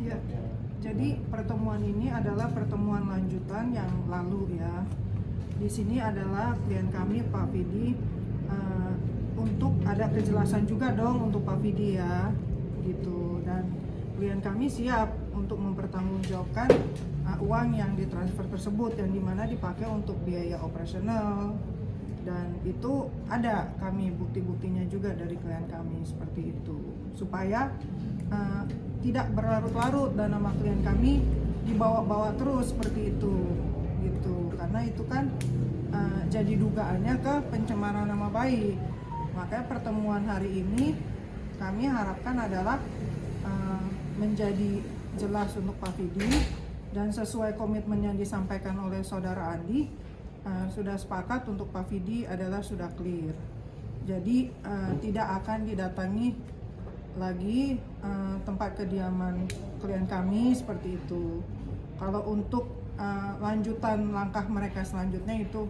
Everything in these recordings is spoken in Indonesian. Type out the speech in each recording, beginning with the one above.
Ya, jadi pertemuan ini adalah pertemuan lanjutan yang lalu ya. Di sini adalah klien kami Pak Vidi, untuk ada kejelasan juga dong untuk Pak Vidi ya, gitu. Dan klien kami siap untuk mempertanggungjawabkan uang yang ditransfer tersebut yang dimana dipakai untuk biaya operasional. Dan itu ada kami bukti-buktinya juga dari klien kami seperti itu, supaya tidak berlarut-larut dan nama klien kami dibawa-bawa terus seperti itu gitu, karena itu kan jadi dugaannya ke pencemaran nama baik. Makanya pertemuan hari ini kami harapkan adalah menjadi jelas untuk Pak Vidi, dan sesuai komitmen yang disampaikan oleh Saudara Andi, sudah sepakat untuk Pak Vidi adalah sudah clear. Jadi tidak akan didatangi lagi tempat kediaman klien kami seperti itu. Kalau untuk lanjutan langkah mereka selanjutnya itu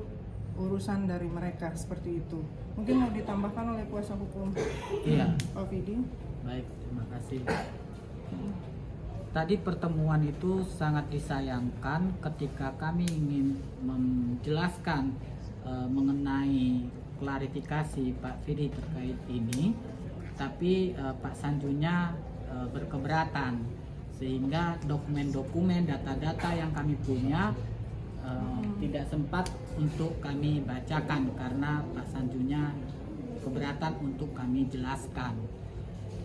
urusan dari mereka seperti itu. Mungkin mau ditambahkan oleh kuasa hukum Pak Vidi. Baik, terima kasih. Tadi pertemuan itu sangat disayangkan ketika kami ingin menjelaskan mengenai klarifikasi Pak Vidi terkait ini, tapi Pak Sanjunya berkeberatan, sehingga dokumen-dokumen, data-data yang kami punya tidak sempat untuk kami bacakan karena Pak Sanjunya keberatan untuk kami jelaskan.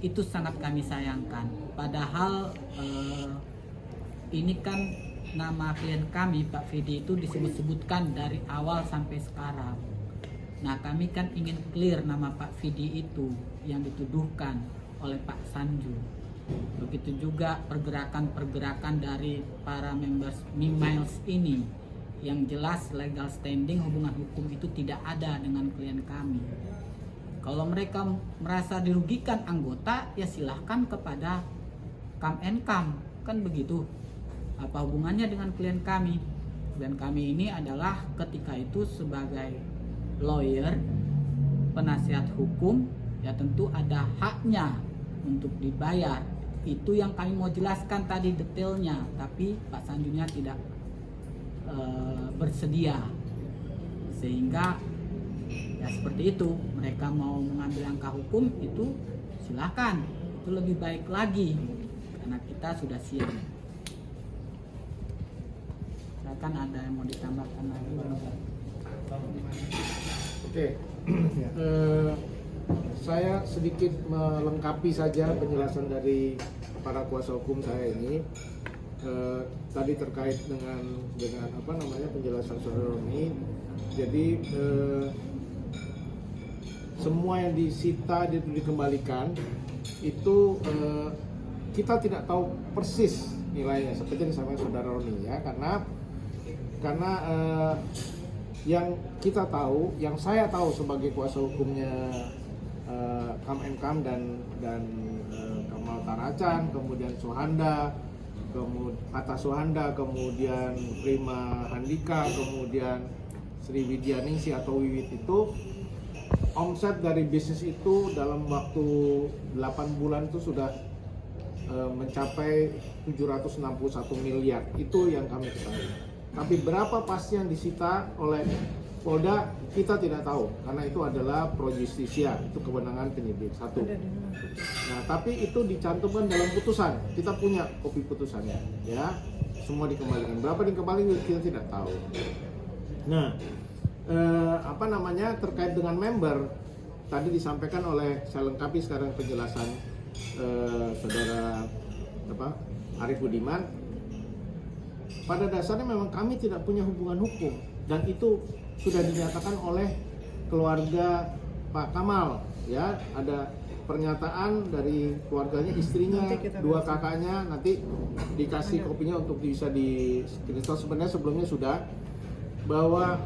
Itu sangat kami sayangkan. Padahal ini kan nama klien kami Pak Vidi itu disebut-sebutkan dari awal sampai sekarang. Nah, kami kan ingin clear nama Pak Vidi itu yang dituduhkan oleh Pak Sanju. Begitu juga pergerakan-pergerakan dari para members Mimiles ini, yang jelas legal standing hubungan hukum itu tidak ada dengan klien kami. Kalau mereka merasa dirugikan anggota, ya silahkan kepada Kam and Kam, kan begitu. Apa hubungannya dengan klien kami? Klien kami ini adalah ketika itu sebagai lawyer, penasihat hukum, ya tentu ada haknya untuk dibayar. Itu yang kami mau jelaskan tadi detailnya, tapi Pak Sanjunya tidak bersedia, sehingga ya seperti itu. Mereka mau mengambil langkah hukum itu silakan, itu lebih baik lagi karena kita sudah siap. Silakan, ada yang mau ditambahkan lagi? Oke. Saya sedikit melengkapi saja penjelasan dari para kuasa hukum saya ini. Tadi terkait dengan apa namanya penjelasan saudara Roni. Jadi semua yang disita itu dikembalikan, itu kita tidak tahu persis nilainya seperti yang disampaikan saudara Roni ya, karena yang kita tahu, yang saya tahu sebagai kuasa hukumnya Kam and Kam dan Kamal Taracan, kemudian Sohanda, kemudian Atta Sohanda, kemudian Prima Handika, kemudian Sri Widyaningsi atau Wiwit, itu omset dari bisnis itu dalam waktu 8 bulan itu sudah mencapai 761 miliar. Itu yang kami ketahui. Tapi berapa pasti yang disita oleh Polda kita tidak tahu, karena itu adalah pro justisia, itu kewenangan penyidik. Satu. Nah, tapi itu dicantumkan dalam putusan. Kita punya kopi putusannya, ya. Semua dikembalikan. Berapa dikembalikan kita tidak tahu. Nah, apa namanya terkait dengan member tadi disampaikan oleh, saya lengkapi sekarang penjelasan saudara Arief Budiman. Pada dasarnya memang kami tidak punya hubungan hukum, dan itu sudah dinyatakan oleh keluarga Pak Kamal, ya. Ada pernyataan dari keluarganya, istrinya, dua kakaknya, nanti dikasih kopinya untuk bisa di screenshot. Sebenarnya sebelumnya sudah, bahwa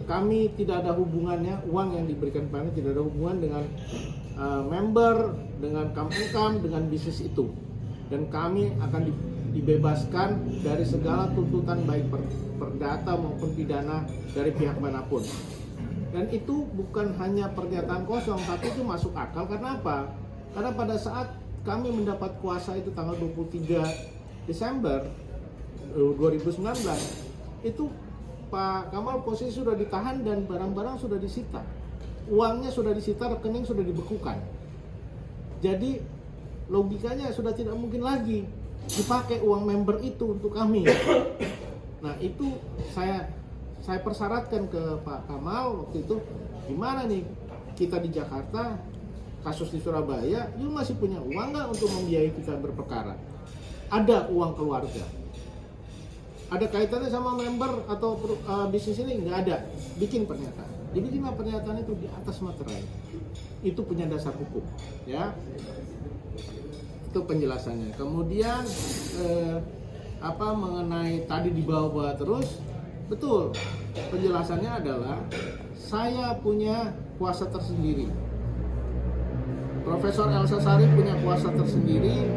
kami tidak ada hubungannya, uang yang diberikan kami tidak ada hubungan dengan member, dengan Kam and Kam, dengan bisnis itu, dan kami akan dibebaskan dari segala tuntutan baik perdata maupun pidana dari pihak manapun. Dan itu bukan hanya pernyataan kosong, tapi itu masuk akal. Karena apa? Karena pada saat kami mendapat kuasa itu tanggal 23 Desember 2019 itu Pak Kamal posisi sudah ditahan dan barang-barang sudah disita, uangnya sudah disita, rekening sudah dibekukan. Jadi logikanya sudah tidak mungkin lagi dipakai uang member itu untuk kami. Nah itu saya persyaratkan ke Pak Kamal waktu itu, gimana nih kita di Jakarta, kasus di Surabaya, you masih punya uang nggak untuk membiayai kita berperkara? Ada uang keluarga, ada kaitannya sama member atau bisnis ini? Nggak ada. Bikin pernyataan. Dibikinlah pernyataan itu di atas materai. Itu punya dasar hukum, ya. Itu penjelasannya. Kemudian mengenai tadi dibawa-bawa terus, betul. Penjelasannya adalah saya punya kuasa tersendiri. Profesor Elsa Sari punya kuasa tersendiri.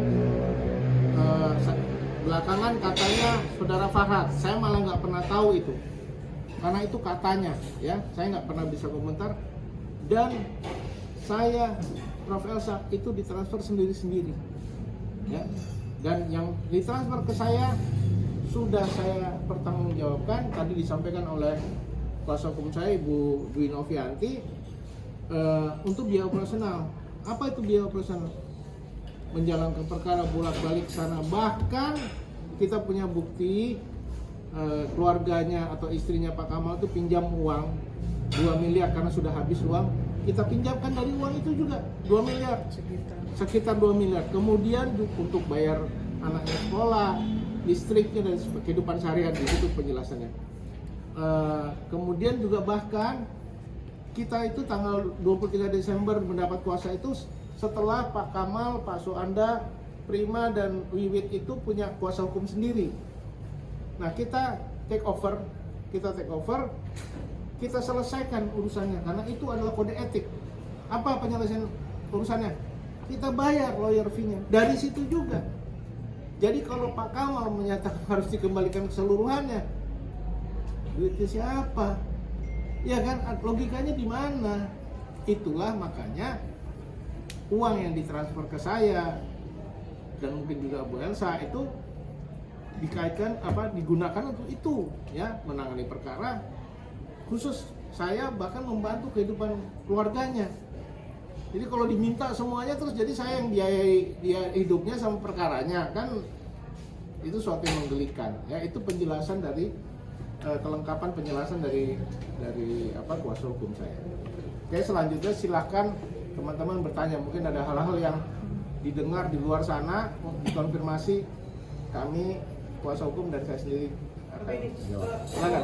Belakangan katanya saudara Farhad, saya malah nggak pernah tahu itu, karena itu katanya, ya, saya nggak pernah bisa komentar. Dan saya, Prof Elsa itu ditransfer sendiri-sendiri, ya. Dan yang ditransfer ke saya sudah saya pertanggungjawabkan. Tadi disampaikan oleh kuasa hukum saya Ibu Dwi Novianti untuk biaya operasional. Apa itu biaya operasional? Menjalankan perkara bolak-balik sana, bahkan kita punya bukti keluarganya atau istrinya Pak Kamal itu pinjam uang 2 miliar karena sudah habis uang, kita pinjamkan dari uang itu juga 2 miliar, sekitar 2 miliar. Kemudian untuk bayar anaknya sekolah, listriknya dan kehidupan sehari-hari, itu penjelasannya. Kemudian juga bahkan kita itu tanggal 23 Desember mendapat kuasa itu setelah Pak Kamal, Pak Suanda, Prima, dan Wiwit itu punya kuasa hukum sendiri. Nah kita take over, kita selesaikan urusannya, karena itu adalah kode etik. Apa penyelesaian urusannya? Kita bayar lawyer fee-nya dari situ juga. Jadi kalau Pak Kamal menyatakan harus dikembalikan keseluruhannya, duitnya siapa? Ya kan, logikanya di mana? Itulah makanya uang yang ditransfer ke saya dan mungkin juga Bu Elsa itu dikaitkan digunakan untuk itu, ya, menangani perkara khusus. Saya bahkan membantu kehidupan keluarganya. Jadi kalau diminta semuanya terus jadi saya yang biayai dia hidupnya sama perkaranya, kan itu suatu yang menggelikan, ya. Itu penjelasan dari kelengkapan penjelasan dari kuasa hukum saya. Oke, selanjutnya silakan teman-teman bertanya, mungkin ada hal-hal yang didengar di luar sana, dikonfirmasi, kami kuasa hukum dan saya sendiri akan jawab. Silakan.